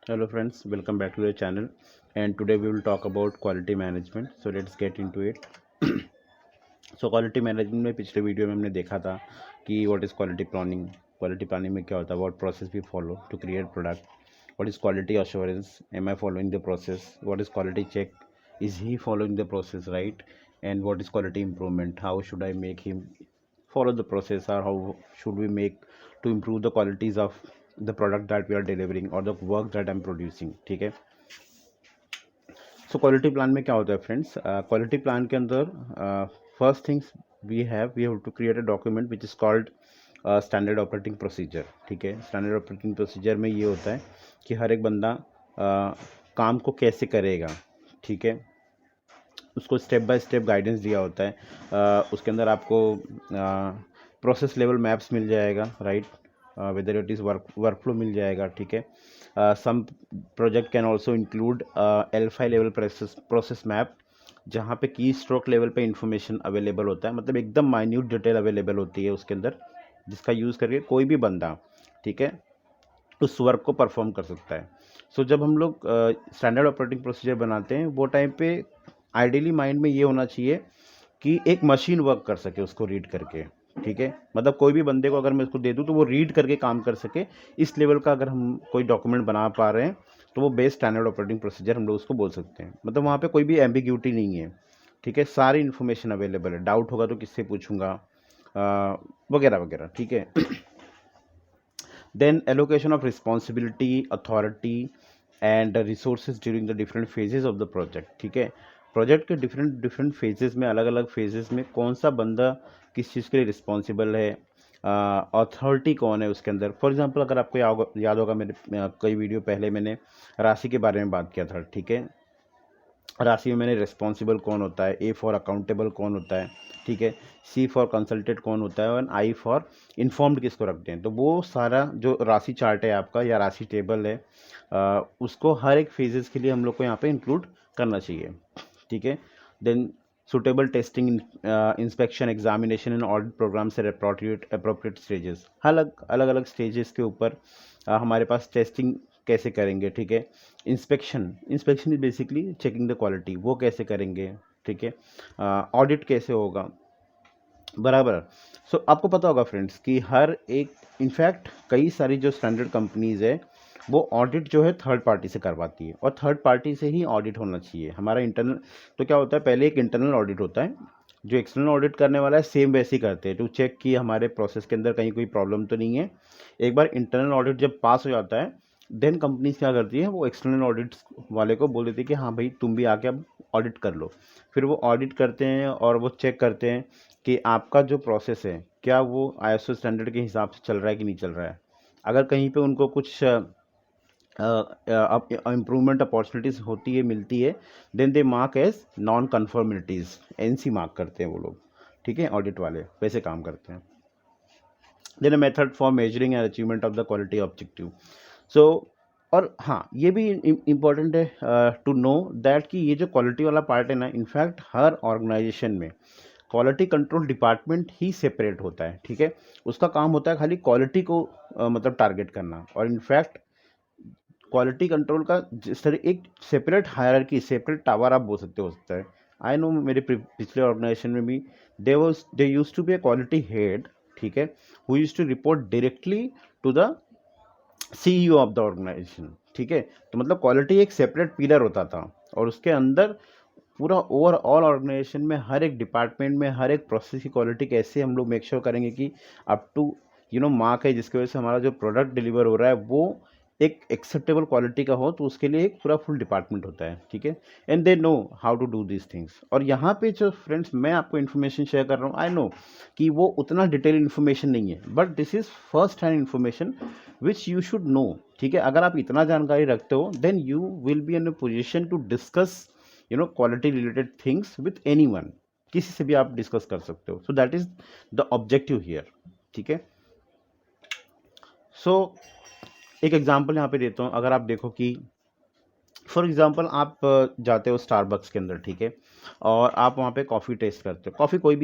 Hello friends, welcome back to the channel, and today we will talk about quality management. So let's get into it. So quality management में पिछले video में हमने देखा था कि what is quality planning में क्या होता है, what process we follow to create product, what is quality assurance, am I following the process, what is quality check, is he following the process right, and what is quality improvement, how should I make him follow the process, or how should we make to improve the qualities of the product that we are delivering or the work that I'm producing. ठीक है. So quality plan में क्या होता है friends? Quality plan के अंदर first things we have to create a document which is called standard operating procedure. ठीक है. स्टैंडर्ड ऑपरेटिंग प्रोसीजर में ये होता है कि हर एक बंदा काम को कैसे करेगा. ठीक है. उसको स्टेप बाय स्टेप गाइडेंस दिया होता है. उसके अंदर आपको प्रोसेस लेवल मैप्स मिल जाएगा, right, whether it is work flow मिल जाएगा. ठीक है. Some project can also include L5 level process map, जहाँ पे की स्ट्रोक लेवल पे इंफॉर्मेशन अवेलेबल होता है, मतलब एकदम माइन्यूट डिटेल अवेलेबल होती है उसके अंदर, जिसका यूज़ करके कोई भी बंदा, ठीक है, उस वर्क को परफॉर्म कर सकता है. सो जब हम लोग स्टैंडर्ड ऑपरेटिंग प्रोसीजर बनाते हैं, वो टाइम पे आइडियली माइंड में ये होना चाहिए कि एक मशीन वर्क कर सके उसको रीड करके. ठीक है. मतलब कोई भी बंदे को अगर मैं उसको दे दूं तो वो रीड करके काम कर सके. इस लेवल का अगर हम कोई डॉक्यूमेंट बना पा रहे हैं तो वो बेस्ट स्टैंडर्ड ऑपरेटिंग प्रोसीजर हम लोग उसको बोल सकते हैं. मतलब वहाँ पे कोई भी एम्बिग्यूटी नहीं है. ठीक है. सारी इन्फॉर्मेशन अवेलेबल है. डाउट होगा तो किससे पूछूंगा, वगैरह वगैरह. ठीक है. Then allocation of responsibility, authority and resources during the different phases of the project. ठीक है. प्रोजेक्ट के डिफरेंट फेजेस में, अलग अलग फेजेस में कौन सा बंदा किस चीज़ के लिए रिस्पॉन्सिबल है, अथॉरिटी कौन है उसके अंदर. फॉर एग्जांपल अगर आपको याद होगा मेरे कई वीडियो पहले मैंने राशि के बारे में बात किया था. ठीक है. राशि में मैंने रिस्पॉन्सिबल कौन होता है, ए फॉर अकाउंटेबल कौन होता है, ठीक है, सी फॉर कंसल्टेंट कौन होता है, और आई फॉर इन्फॉर्म्ड किसको रखते हैं. तो वो सारा जो राशि चार्ट है आपका या राशि टेबल है, उसको हर एक फेजेस के लिए हम लोग को यहाँ पे इंक्लूड करना चाहिए. ठीक है. Then suitable testing, inspection, examination and audit program से अप्रोप्रिएट स्टेजेस, अलग अलग अलग स्टेजेस के ऊपर हमारे पास टेस्टिंग कैसे करेंगे. ठीक है. Inspection is basically checking the quality, वो कैसे करेंगे. ठीक है. ऑडिट कैसे होगा, बराबर. सो आपको पता होगा फ्रेंड्स कि हर एक, इनफैक्ट कई सारी जो स्टैंडर्ड कंपनीज है वो ऑडिट जो है थर्ड पार्टी से करवाती है, और थर्ड पार्टी से ही ऑडिट होना चाहिए. हमारा इंटरनल तो क्या होता है, पहले एक इंटरनल ऑडिट होता है, जो एक्सटर्नल ऑडिट करने वाला है सेम वैसे ही करते हैं टू चेक कि हमारे प्रोसेस के अंदर कहीं कोई प्रॉब्लम तो नहीं है. एक बार इंटरनल ऑडिट जब पास हो जाता है, देन कंपनीज क्या करती है, वो एक्सटर्नल ऑडिट वाले को बोल देती है कि हाँ भाई तुम भी आके अब ऑडिट कर लो. फिर वो ऑडिट करते हैं और वो चेक करते हैं कि आपका जो प्रोसेस है क्या वो आईएसओ स्टैंडर्ड के हिसाब से चल रहा है कि नहीं चल रहा है. अगर कहीं पे उनको कुछ इम्प्रूवमेंट अपॉर्चुनिटीज़ होती है, मिलती है, then they mark as non conformities, NC mark करते हैं वो लोग. ठीक है. ऑडिट वाले वैसे काम करते हैं. Then a method for measuring and achievement of the quality objective. So और हाँ, ये भी इम्पॉर्टेंट है टू नो दैट कि ये जो क्वालिटी वाला पार्ट है ना, इनफैक्ट हर ऑर्गेनाइजेशन में क्वालिटी कंट्रोल डिपार्टमेंट ही सेपरेट होता है. ठीक है. उसका काम होता है खाली क्वालिटी को मतलब टारगेट करना. और इनफैक्ट क्वालिटी कंट्रोल का जिस तरह एक सेपरेट हायरार्की, सेपरेट टावर आप बोल सकते हो सकता है. आई नो मेरे पिछले ऑर्गेनाइजेशन में भी they use to be a quality head. ठीक है. Who use to report directly to the CEO of the organization. ठीक है. तो मतलब क्वालिटी एक सेपरेट पिलर होता था, और उसके अंदर पूरा ओवरऑल ऑर्गेनाइजेशन में हर एक डिपार्टमेंट में हर एक प्रोसेस की क्वालिटी कैसे हम लोग मेक श्योर करेंगे कि अप टू मार्क है, जिसकी वजह से हमारा जो प्रोडक्ट डिलीवर हो रहा है वो एक एक्सेप्टेबल क्वालिटी का हो, तो उसके लिए एक पूरा फुल डिपार्टमेंट होता है. ठीक है. And they know how to do this things. और यहाँ पे जो फ्रेंड्स मैं आपको इन्फॉर्मेशन शेयर कर रहा हूँ, आई नो कि वो उतना डिटेल इन्फॉर्मेशन नहीं है, but this is first hand information which you should know. ठीक है. अगर आप इतना जानकारी रखते हो, then you will be in a position to discuss quality related things with anyone. किसी से भी आप डिस्कस कर सकते हो. So that is the objective here. ठीक है. सो एक एग्जांपल यहाँ पे देता हूँ. अगर आप देखो कि फॉर एग्जांपल आप जाते हो स्टारबक्स के अंदर. ठीक है. और आप वहाँ पे कॉफ़ी टेस्ट करते हो. कॉफ़ी कोई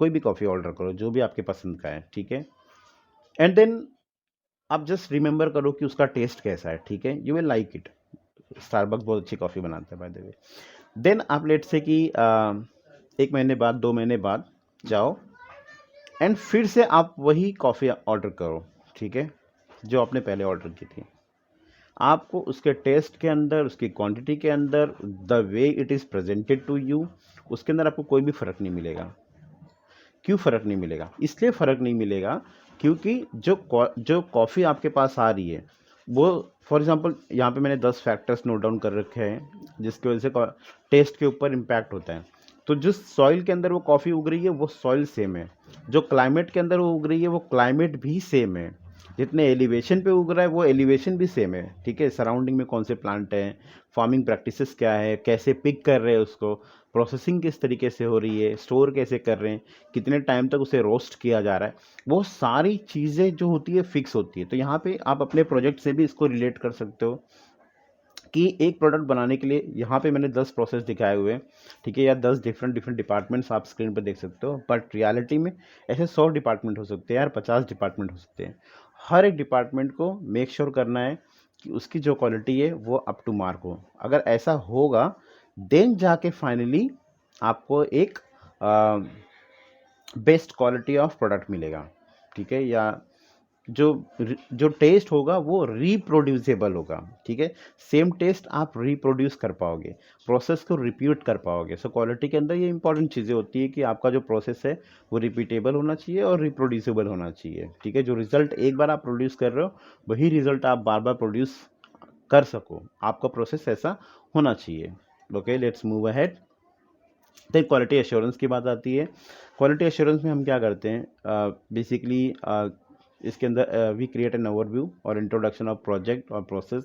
भी कॉफ़ी ऑर्डर करो, जो भी आपके पसंद का है. ठीक है. एंड देन आप जस्ट रिमेंबर करो कि उसका टेस्ट कैसा है, ठीक है, you will like it. Starbucks बहुत अच्छी कॉफ़ी बनाता है बाय द वे। देन आप लेट से कि 1 महीने बाद 2 महीने बाद जाओ एंड फिर से आप वही कॉफ़ी ऑर्डर करो, ठीक है, जो आपने पहले ऑर्डर की थी। आपको उसके टेस्ट के अंदर, उसकी क्वांटिटी के अंदर, the way it is presented to you, उसके अंदर आपको कोई भी फ़र्क नहीं मिलेगा। क्यों फ़र्क नहीं मिलेगा? इसलिए फ़र्क नहीं मिलेगा क्योंकि जो कॉफ़ी आपके पास आ रही है वो, फॉर एग्जांपल यहाँ पे मैंने 10 फैक्टर्स नोट डाउन कर रखे हैं जिसकी वजह से टेस्ट के ऊपर इम्पैक्ट होता है। तो जिस सॉइल के अंदर वो कॉफ़ी उग रही है वो सॉइल सेम है, जो क्लाइमेट के अंदर वो उग रही है वो क्लाइमेट भी सेम है, जितने एलिवेशन पे उग रहा है वो एलिवेशन भी सेम है, ठीक है। सराउंडिंग में कौन से प्लांट हैं, फार्मिंग प्रैक्टिसेस क्या है, कैसे पिक कर रहे हैं उसको, प्रोसेसिंग किस तरीके से हो रही है, स्टोर कैसे कर रहे हैं, कितने टाइम तक उसे रोस्ट किया जा रहा है, वो सारी चीज़ें जो होती है फिक्स होती है। तो यहाँ पे आप अपने प्रोजेक्ट से भी इसको रिलेट कर सकते हो कि एक प्रोडक्ट बनाने के लिए यहाँ पे मैंने 10 प्रोसेस दिखाए हुए हैं, ठीक है, या 10 डिफरेंट डिफरेंट डिपार्टमेंट्स आप स्क्रीन पर देख सकते हो, बट रियलिटी में ऐसे 100 डिपार्टमेंट हो सकते हैं यार, 50 डिपार्टमेंट हो सकते हैं। हर एक डिपार्टमेंट को मेक श्योर करना है कि उसकी जो क्वालिटी है वो अप टू मार्क हो। अगर ऐसा होगा देन जाके फाइनली आपको एक बेस्ट क्वालिटी ऑफ प्रोडक्ट मिलेगा, ठीक है, या जो जो टेस्ट होगा वो रिप्रोड्यूसेबल होगा, ठीक है। सेम टेस्ट आप रिप्रोड्यूस कर पाओगे, प्रोसेस को रिपीट कर पाओगे। सो क्वालिटी के अंदर ये इंपॉर्टेंट चीज़ें होती है कि आपका जो प्रोसेस है वो रिपीटेबल होना चाहिए और रिप्रोड्यूसेबल होना चाहिए, ठीक है। जो रिजल्ट एक बार आप प्रोड्यूस कर रहे हो वही रिजल्ट आप बार बार प्रोड्यूस कर सको, आपका प्रोसेस ऐसा होना चाहिए। Okay, let's move ahead. तो क्वालिटी एश्योरेंस की बात आती है। क्वालिटी एश्योरेंस में हम क्या करते हैं, बेसिकली इसके अंदर वी क्रिएट एन ओवरव्यू और इंट्रोडक्शन ऑफ प्रोजेक्ट और प्रोसेस,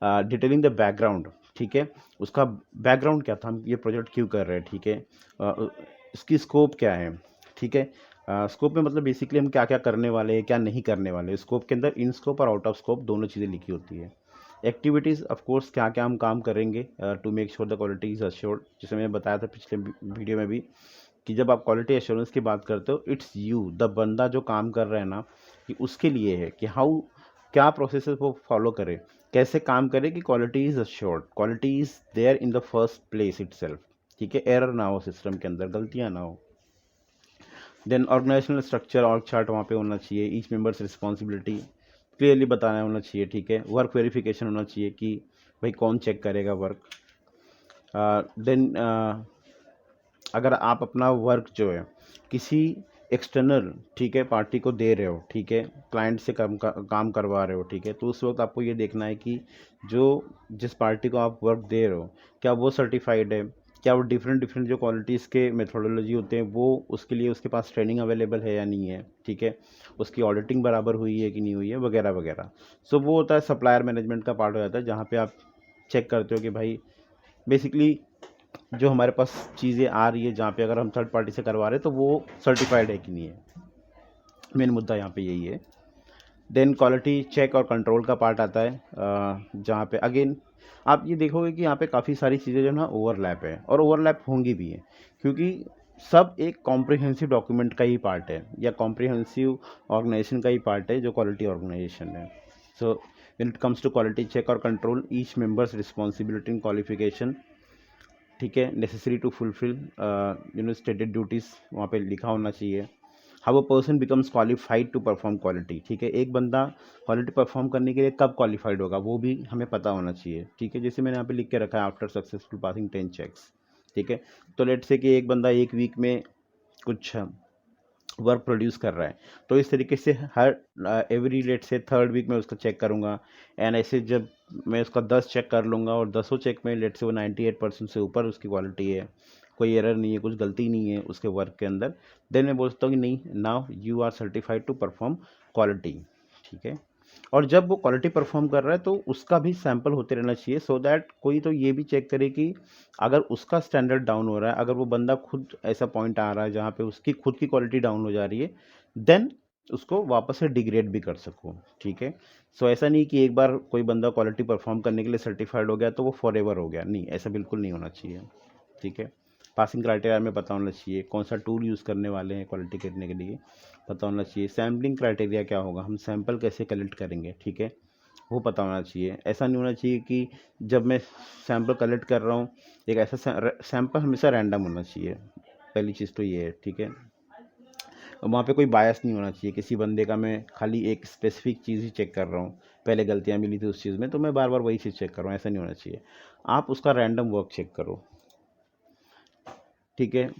डिटेलिंग द बैकग्राउंड, ठीक है, उसका बैकग्राउंड क्या था, हम ये प्रोजेक्ट क्यों कर रहे हैं, ठीक है, इसकी स्कोप क्या है, ठीक है। स्कोप में मतलब बेसिकली हम क्या क्या करने वाले हैं, क्या नहीं करने वाले। स्कोप के अंदर इन स्कोप और आउट ऑफ स्कोप दोनों चीज़ें लिखी होती है। एक्टिविटीज़ ऑफ कोर्स क्या क्या हम काम करेंगे to make sure the quality is assured, जैसे मैंने बताया था पिछले वीडियो में भी कि जब आप क्वालिटी एश्योरेंस की बात करते हो इट्स यू द बंदा जो काम कर रहा है ना, कि उसके लिए है कि हाउ क्या प्रोसेस वो फॉलो करे, कैसे काम करे कि quality is assured, quality is there in the first place itself, ठीक है, एरर ना हो, सिस्टम के अंदर गलतियाँ ना हो। देन ऑर्गेनाइजेशनल स्ट्रक्चर और चार्ट वहाँ पे होना चाहिए, ईच मेंबर्स रिस्पॉन्सिबिलिटी क्लियरली बताना होना चाहिए, ठीक है। वर्क वेरिफिकेशन होना चाहिए कि भाई कौन चेक करेगा वर्क। देन अगर आप अपना वर्क जो है किसी एक्सटर्नल, ठीक है, पार्टी को दे रहे हो, ठीक है, क्लाइंट से काम करवा रहे हो, ठीक है, तो उस वक्त आपको ये देखना है कि जो जिस पार्टी को आप वर्क दे रहे हो क्या वो सर्टिफाइड है, क्या वो डिफरेंट डिफरेंट जो क्वालिटीज़ के मेथोडोलॉजी होते हैं वो उसके लिए उसके पास ट्रेनिंग अवेलेबल है या नहीं है, ठीक है, उसकी ऑडिटिंग बराबर हुई है कि नहीं हुई है, वगैरह वगैरह। सो वो होता है सप्लायर मैनेजमेंट का पार्ट हो जाता है, जहाँ पे आप चेक करते हो कि भाई बेसिकली जो हमारे पास चीज़ें आ रही है, जहाँ पे अगर हम थर्ड पार्टी से करवा रहे हैं तो वो सर्टिफाइड है कि नहीं है। मेन मुद्दा यहाँ पे यही है। Then quality check or control का पार्ट आता है, जहाँ पे अगेन आप ये देखोगे कि यहाँ पे काफ़ी सारी चीज़ें जो है ना ओवरलैप है, और ओवरलैप होंगी भी है क्योंकि सब एक कॉम्प्रिहेंसिव डॉक्यूमेंट का ही पार्ट है या कॉम्प्रिहेंसिव ऑर्गेनाइजेशन का ही पार्ट है जो क्वालिटी ऑर्गेनाइजेशन है। So when it comes to quality check or control each members responsibility and qualification, ठीक है, necessary to fulfill stated duties वहाँ पे लिखा होना चाहिए। How a person becomes qualified to perform quality, ठीक है, एक बंदा क्वालिटी परफॉर्म करने के लिए कब क्वालिफाइड होगा वो भी हमें पता होना चाहिए, ठीक है। जैसे मैंने यहाँ पे लिख के रखा है आफ्टर सक्सेसफुल पासिंग 10 चेक्स, ठीक है। तो लेट्स से कि एक बंदा एक वीक में कुछ वर्क प्रोड्यूस कर रहा है, तो इस तरीके से हर एवरी लेट से थर्ड वीक में उसका चेक करूँगा, एंड ऐसे जब मैं उसका 10 चेक कर लूँगा और 10 चेक में लेट से वो 98% से ऊपर उसकी क्वालिटी है, कोई एरर नहीं है, कुछ गलती नहीं है उसके वर्क के अंदर, देन मैं बोलता हूँ कि नहीं, now you are certified to perform quality, ठीक है। और जब वो क्वालिटी परफॉर्म कर रहा है तो उसका भी सैंपल होते रहना चाहिए, सो दैट कोई तो ये भी चेक करे कि अगर उसका स्टैंडर्ड डाउन हो रहा है, अगर वो बंदा खुद ऐसा पॉइंट आ रहा है जहाँ पे उसकी खुद की क्वालिटी डाउन हो जा रही है, देन उसको वापस से डिग्रेड भी कर सको, ठीक है। सो ऐसा नहीं कि एक बार कोई बंदा क्वालिटी परफॉर्म करने के लिए सर्टिफाइड हो गया तो वो फॉर एवर हो गया, नहीं, ऐसा बिल्कुल नहीं होना चाहिए, ठीक है। पासिंग क्राइटेरिया में पता होना चाहिए, कौन सा टूल यूज़ करने वाले हैं क्वालिटी करने के लिए पता होना चाहिए, सैम्पलिंग क्राइटेरिया क्या होगा, हम सैंपल कैसे कलेक्ट करेंगे, ठीक है, वो पता होना चाहिए। ऐसा नहीं होना चाहिए कि जब मैं सैंपल कलेक्ट कर रहा हूँ एक ऐसा सैंपल हमेशा रैंडम होना चाहिए, पहली चीज़ तो ये है, ठीक है। वहाँ पे कोई बायस नहीं होना चाहिए, किसी बंदे का मैं खाली एक स्पेसिफिक चीज़ ही चेक कर रहा हूँ, पहले गलतियाँ मिली थी उस चीज़ में तो मैं बार बार वही चीज़ चेक कर रहा हूँ, ऐसा नहीं होना चाहिए। आप उसका रैंडम वर्क चेक करो, ठीक है।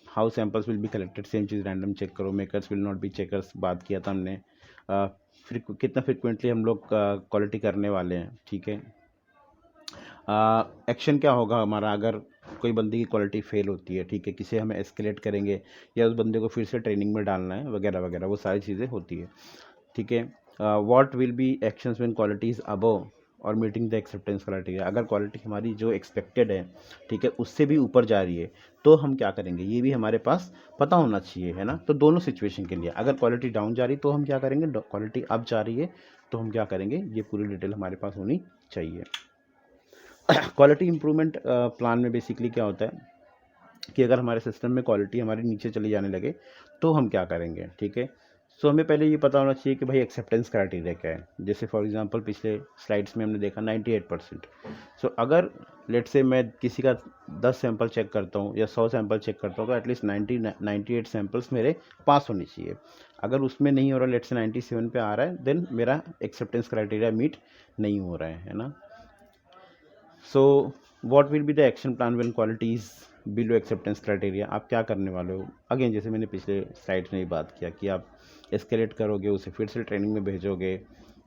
How samples will be collected, same चीज़ रैंडम चेक करो। Makers will not be checkers, बात किया था हमने। कितना फ्रिक्वेंटली हम लोग क्वालिटी करने वाले हैं, ठीक है। एक्शन क्या होगा हमारा अगर कोई बंदे की क्वालिटी फेल होती है, ठीक है, किसे हमें एस्केलेट करेंगे या उस बंदे को फिर से ट्रेनिंग में डालना है वगैरह वगैरह, वो सारी चीज़ें होती है, ठीक है। What will be actions when quality is above और मीटिंग द एक्सेप्टेंस क्राइटेरिया, अगर क्वालिटी हमारी जो एक्सपेक्टेड है, ठीक है, उससे भी ऊपर जा रही है तो हम क्या करेंगे, ये भी हमारे पास पता होना चाहिए, है ना। तो दोनों सिचुएशन के लिए, अगर क्वालिटी डाउन जा रही तो हम क्या करेंगे, क्वालिटी अप जा रही है तो हम क्या करेंगे, ये पूरी डिटेल हमारे पास होनी चाहिए। क्वालिटी इंप्रूवमेंट प्लान में बेसिकली क्या होता है कि अगर हमारे सिस्टम में क्वालिटी हमारी नीचे चली जाने लगे तो हम क्या करेंगे, ठीक है। सो हमें पहले ये पता होना चाहिए कि भाई एक्सेप्टेंस क्राइटेरिया क्या है। जैसे फॉर एग्जांपल पिछले स्लाइड्स में हमने देखा 98%। सो अगर लेट से मैं किसी का 10 सैंपल चेक करता हूँ या 100 सैंपल चेक करता हूँ तो एटलीस्ट 98 सैंपल्स मेरे पास होने चाहिए। अगर उसमें नहीं हो रहा, लेट से 97 पे आ रहा है, देन मेरा एक्सेप्टेंस क्राइटेरिया मीट नहीं हो रहा है ना। So what will be the action plan when quality is below acceptance criteria, आप क्या करने वाले हो। अगेन जैसे मैंने पिछले स्लाइड्स में ही बात किया कि आप एस्केलेट करोगे, उसे फिर से ट्रेनिंग में भेजोगे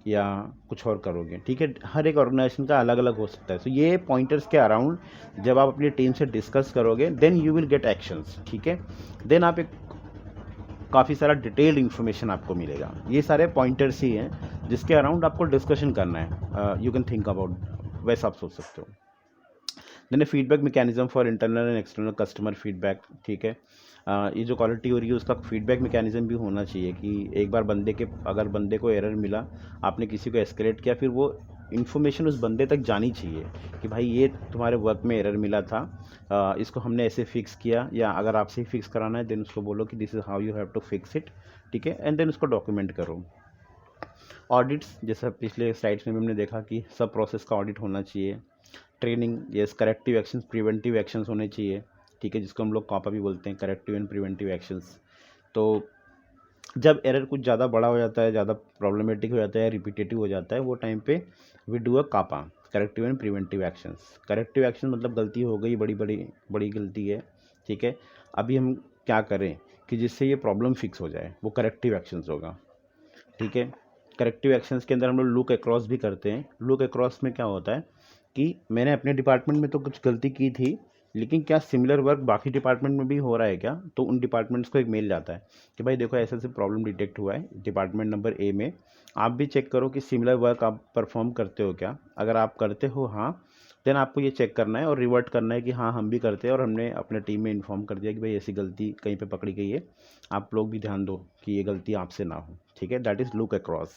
या कुछ और करोगे, ठीक है। हर एक ऑर्गेनाइजेशन का अलग अलग हो सकता है। सो ये पॉइंटर्स के अराउंड जब आप अपनी टीम से डिस्कस करोगे then you will get actions, ठीक है। देन आप एक काफ़ी सारा डिटेल्ड इन्फॉर्मेशन आपको मिलेगा। ये सारे पॉइंटर्स ही हैं जिसके अराउंड आपको डिस्कशन करना है। यू कैन थिंक अबाउट, वैसा आप सोच सकते हो। Then feedback mechanism for internal and external customer feedback, ठीक है। ये जो क्वालिटी हो रही है उसका फीडबैक मैकेनिज्म भी होना चाहिए कि एक बार अगर बंदे को एरर मिला, आपने किसी को एस्केलेट किया, फिर वो इन्फॉर्मेशन उस बंदे तक जानी चाहिए कि भाई ये तुम्हारे वर्क में एरर मिला था, इसको हमने ऐसे फिक्स किया, या अगर आपसे ही फिक्स कराना है देन उसको बोलो कि this is how you have to fix it, ठीक है, एंड देन उसको डॉक्यूमेंट करो। ऑडिट्स, जैसा पिछले स्लाइड्स में भी हमने देखा कि सब प्रोसेस का ऑडिट होना चाहिए। Training, yes, corrective actions, preventive actions होने चाहिए, ठीक है, जिसको हम लोग कॉपा भी बोलते हैं, करेक्टिव एंड प्रिवेंटिव एक्शंस। तो जब एरर कुछ ज़्यादा बड़ा हो जाता है, ज़्यादा प्रॉब्लमेटिक हो जाता है, रिपीटेटिव हो जाता है, वो टाइम पे we do a CAPA, corrective and preventive actions. Corrective action मतलब गलती हो गई, बड़ी बड़ी बड़ी गलती है, ठीक है, अभी हम क्या करें कि जिससे ये प्रॉब्लम फिक्स हो जाए, वो करेक्टिव एक्शंस होगा, ठीक है। करेक्टिव एक्शंस के अंदर हम लोग लुक अक्रॉस भी करते हैं। लुक अक्रॉस में क्या होता है कि मैंने अपने डिपार्टमेंट में तो कुछ गलती की थी, लेकिन क्या सिमिलर वर्क बाकी डिपार्टमेंट में भी हो रहा है क्या, तो उन डिपार्टमेंट्स को एक मेल जाता है कि भाई देखो ऐसे ऐसे प्रॉब्लम डिटेक्ट हुआ है डिपार्टमेंट नंबर ए में, आप भी चेक करो कि सिमिलर वर्क आप परफॉर्म करते हो क्या। अगर आप करते हो हाँ, देन आपको ये चेक करना है और रिवर्ट करना है कि हाँ हम भी करते हैं और हमने अपने टीम में इन्फॉर्म कर दिया कि भाई ऐसी गलती कहीं पे पकड़ी गई है, आप लोग भी ध्यान दो कि ये गलती आपसे ना हो, ठीक है। That is look across.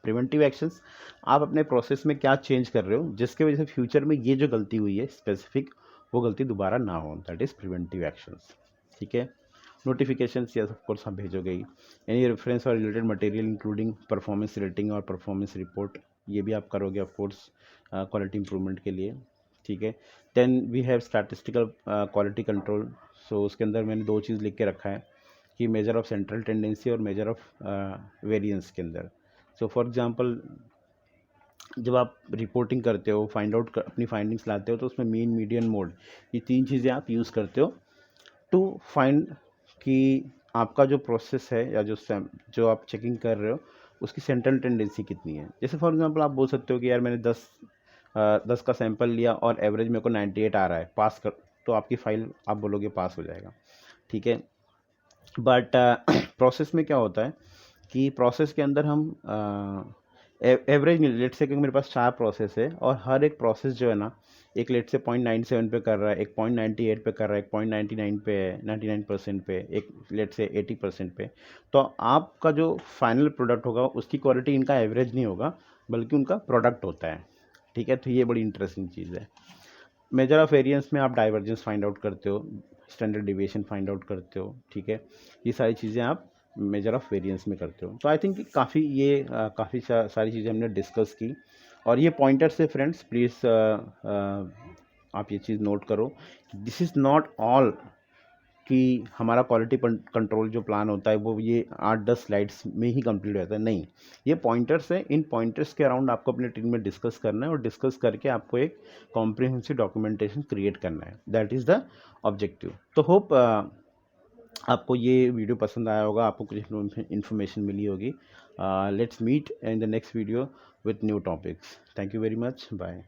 Preventive actions, आप अपने प्रोसेस में क्या चेंज कर रहे हो जिसकी वजह से फ्यूचर में ये जो गलती हुई है स्पेसिफिक, वो गलती दोबारा ना हो, दैट इज़ प्रिवेंटिव एक्शंस, ठीक है। नोटिफिकेशंस, यस ऑफ कोर्स आप भेजोगे ही। एनी रेफरेंस और related material including performance rating और परफॉर्मेंस रिपोर्ट, ये भी आप करोगे ऑफ कोर्स क्वालिटी इंप्रूवमेंट के लिए, ठीक है। Then we have statistical quality control. So उसके अंदर मैंने दो चीज़ लिख के रखा है कि मेजर ऑफ सेंट्रल टेंडेंसी और मेजर ऑफ वेरिएंस के अंदर। सो फॉर एग्जांपल जब आप रिपोर्टिंग करते हो, फाइंड आउट अपनी फाइंडिंग्स लाते हो, तो उसमें मीन, मीडियन, मोड, ये तीन चीज़ें आप यूज़ करते हो टू फाइंड कि आपका जो प्रोसेस है या जो आप चेकिंग कर रहे हो उसकी सेंट्रल टेंडेंसी कितनी है। जैसे फॉर एग्जांपल आप बोल सकते हो कि यार मैंने 10 का सैंपल लिया और एवरेज मेरे को 98 आ रहा है, पास कर, तो आपकी फाइल आप बोलोगे पास हो जाएगा, ठीक है। बट प्रोसेस में क्या होता है कि प्रोसेस के अंदर हम एवरेज नहीं, लेट से कि मेरे पास 4 प्रोसेस है और हर एक प्रोसेस जो है ना, एक लेट से 0.97 पे कर रहा है, एक 0.98 पे कर रहा है, एक 0.99 पे है, 99% पे, एक लेट से 80% पे, तो आपका जो फाइनल प्रोडक्ट होगा उसकी क्वालिटी इनका एवरेज नहीं होगा बल्कि उनका प्रोडक्ट होता है, ठीक है। तो ये बड़ी इंटरेस्टिंग चीज़ है। मेजर ऑफ वेरिएंस में आप डाइवर्जेंस फाइंड आउट करते हो, स्टैंडर्ड डिविएशन फाइंड आउट करते हो, ठीक है, ये सारी चीज़ें आप मेजर ऑफ वेरिएंस में करते हो। तो आई थिंक काफ़ी सारी चीज़ें हमने डिस्कस की, और ये पॉइंटर्स है फ्रेंड्स, प्लीज़ आप ये चीज़ नोट करो, दिस इज़ नॉट ऑल कि हमारा क्वालिटी कंट्रोल जो प्लान होता है वो ये 8-10 स्लाइड्स में ही कंप्लीट हो जाता है, नहीं, ये पॉइंटर्स है। इन पॉइंटर्स के अराउंड आपको अपने टीम में डिस्कस करना है, और डिस्कस करके आपको एक कॉम्प्रिहेंसिव डॉक्यूमेंटेशन क्रिएट करना है, दैट इज़ द ऑब्जेक्टिव। तो होप आपको ये वीडियो पसंद आया होगा, आपको कुछ इन्फॉर्मेशन मिली होगी। Let's meet in the next video with new topics. Thank you very much, bye.